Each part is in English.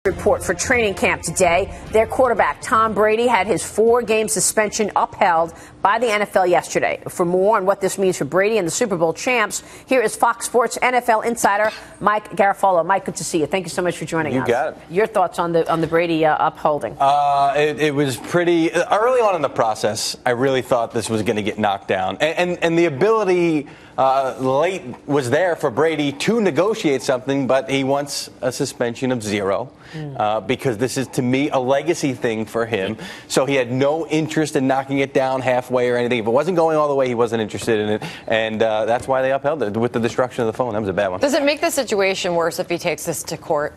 report for training camp today. Their quarterback, Tom Brady, had his 4-game suspension upheld by the NFL yesterday. For more on what this means for Brady and the Super Bowl champs, here is Fox Sports NFL insider Mike Garafalo. Mike, good to see you. Thank you so much for joining us. You got it. Your thoughts on the Brady upholding? It was pretty early on in the process. I really thought this was going to get knocked down, and the ability late was there for Brady to negotiate something, but he wants a suspension of 0 because this is, to me, a legacy thing for him. So he had no interest in knocking it down halfway or anything. If it wasn't going all the way, he wasn't interested in it, and that's why they upheld it with the destruction of the phone. That was a bad one. Does it make the situation worse if he takes this to court?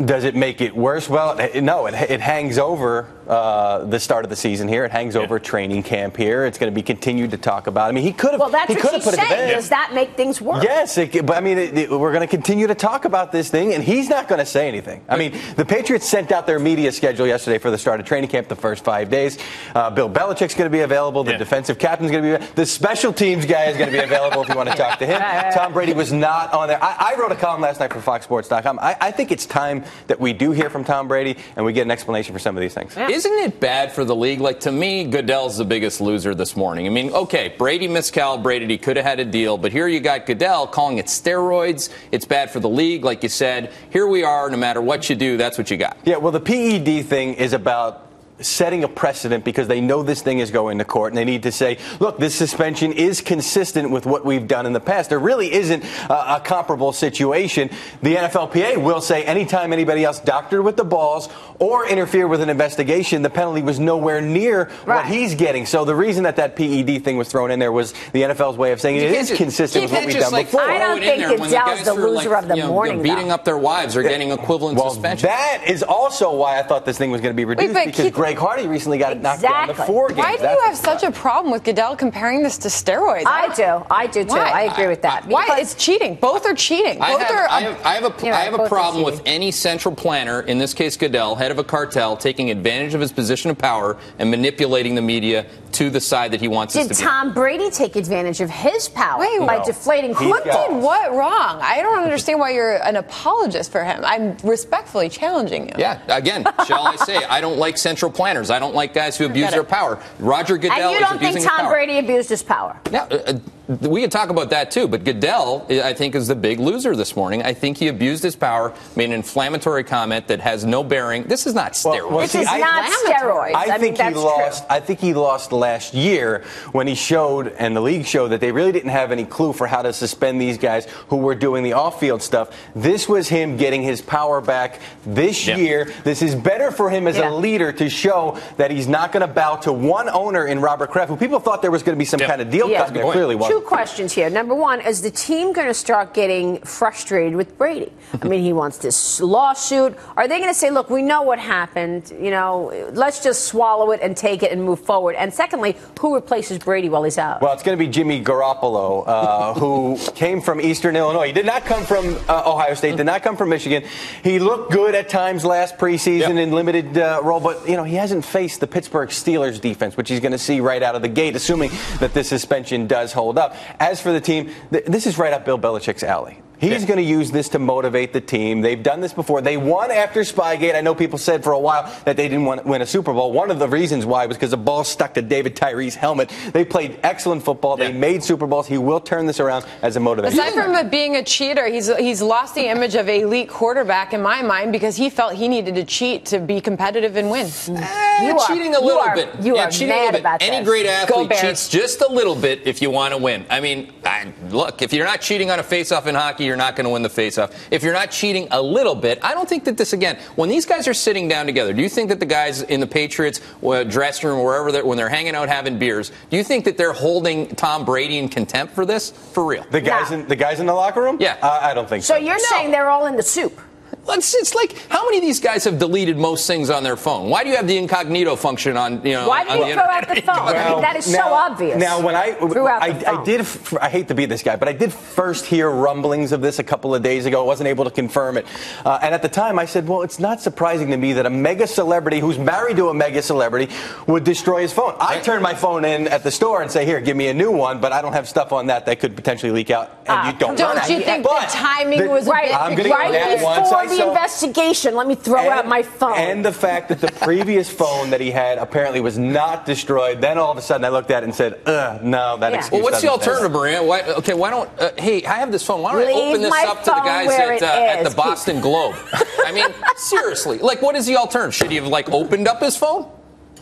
Does it make it worse? Well, no, it hangs over the start of the season here. It hangs over training camp here. It's going to be continued to talk about. I mean, he could have. Well, that's he what could have she's put it to saying. bed. Does that make things worse? Yes, but I mean, we're going to continue to talk about this thing, and he's not going to say anything. I mean, the Patriots sent out their media schedule yesterday for the start of training camp, the first 5 days. Bill Belichick's going to be available. The defensive captain's going to be available. The special teams guy is going to be available if you want to talk to him. Tom Brady was not on there. I wrote a column last night for FoxSports.com. I think it's time that we do hear from Tom Brady and we get an explanation for some of these things. Yeah. Isn't it bad for the league? Like, to me, Goodell's the biggest loser this morning. I mean, okay, Brady miscalibrated. He could have had a deal. But here you got Goodell calling it steroids. It's bad for the league. Like you said, here we are. No matter what you do, that's what you got. Yeah, well, the PED thing is about setting a precedent because they know this thing is going to court and they need to say, look, this suspension is consistent with what we've done in the past. There really isn't a comparable situation. The NFLPA will say anytime anybody else doctored with the balls or interfered with an investigation, the penalty was nowhere near what he's getting. So the reason that PED thing was thrown in there was the NFL's way of saying it is consistent with what we've done before. I don't think Goodell's the loser of the morning. Beating up their wives or getting equivalent suspension. That is also why I thought this thing was going to be reduced because Greg Hardy recently got it knocked down to 4 games. Why do you have such a problem with Goodell comparing this to steroids? I do too. Why? I agree with that. Why? It's cheating. Both are cheating. I have a problem with any central planner, in this case Goodell, head of a cartel, taking advantage of his position of power and manipulating the media to the side that he wants us to be. Did Tom Brady take advantage of his power by deflating? Who did what wrong? I don't understand why you're an apologist for him. I'm respectfully challenging you. Yeah, again, shall I say, I don't like central planners. I don't like guys who abuse their power. Roger Goodell is abusing his power. And you don't think Tom Brady abused his power? Now, we can talk about that, too. But Goodell, I think, is the big loser this morning. I think he abused his power, made an inflammatory comment that has no bearing. This is not steroids. This is not steroids. I think he lost last year when he showed, and the league showed, that they really didn't have any clue for how to suspend these guys who were doing the off-field stuff. This was him getting his power back this year. This is better for him as a leader to show that he's not going to bow to one owner in Robert Kraft, who people thought there was going to be some kind of deal cut. There clearly wasn't. Two questions here. Number one, is the team going to start getting frustrated with Brady? I mean, he wants this lawsuit. Are they going to say, look, we know what happened, let's just swallow it and take it and move forward? And secondly, who replaces Brady while he's out? Well, it's going to be Jimmy Garafalo, who came from Eastern Illinois. He did not come from Ohio State, did not come from Michigan. He looked good at times last preseason in limited role, but, he hasn't faced the Pittsburgh Steelers defense, which he's going to see right out of the gate, assuming that this suspension does hold up. As for the team, this is right up Bill Belichick's alley. He's going to use this to motivate the team. They've done this before. They won after Spygate. I know people said for a while that they didn't want to win a Super Bowl. One of the reasons why was because the ball stuck to David Tyree's helmet. They played excellent football. They made Super Bowls. He will turn this around as a motivation. Aside from being a cheater, he's lost the image of an elite quarterback in my mind because he felt he needed to cheat to be competitive and win. Cheating a little bit. You are mad about that. Any great athlete cheats just a little bit if you want to win. I mean, look, if you're not cheating on a face-off in hockey, you're not going to win the face-off. If you're not cheating a little bit, I don't think that this, again, when these guys are sitting down together, do you think that the guys in the Patriots dressing room, wherever when they're hanging out having beers, do you think that they're holding Tom Brady in contempt for this? For real? The guys in the locker room? Yeah. I don't think so. So you're saying they're all in the soup? It's like, how many of these guys have deleted most things on their phone? Why do you have the incognito function on, Why do you throw out the phone? I mean, that is so obvious. Now, when I hate to be this guy, but I did first hear rumblings of this a couple of days ago. I wasn't able to confirm it. And at the time, I said, well, it's not surprising to me that a mega celebrity who's married to a mega celebrity would destroy his phone. I turn my phone in at the store and say, here, give me a new one, but I don't have stuff on that could potentially leak out. And you don't you think the timing was right? I'm going to go down one size the investigation. Let me throw out my phone. And the fact that the previous phone that he had apparently was not destroyed. Then all of a sudden I looked at it and said, no, that excuse Well, what's the doesn't alternative, Maria? Why don't, hey, I have this phone. Why don't I open this up to the guys at the Boston Globe? I mean, seriously. Like, what is the alternative? Should he have, like, opened up his phone?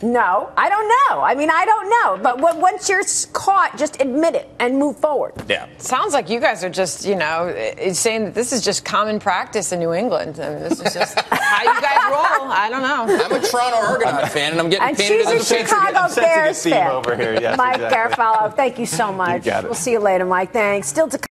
No, I don't know. I mean, I don't know. But once you're caught, just admit it and move forward. Yeah. Sounds like you guys are just, saying that this is just common practice in New England. I mean, this is just how you guys roll. I don't know. I'm a Toronto Argonaut fan, and I'm getting painted as a Chicago Bears fan. Over here. Yes, Mike exactly. Garafalo, thank you so much. You got it. We'll see you later, Mike. Thanks. Still to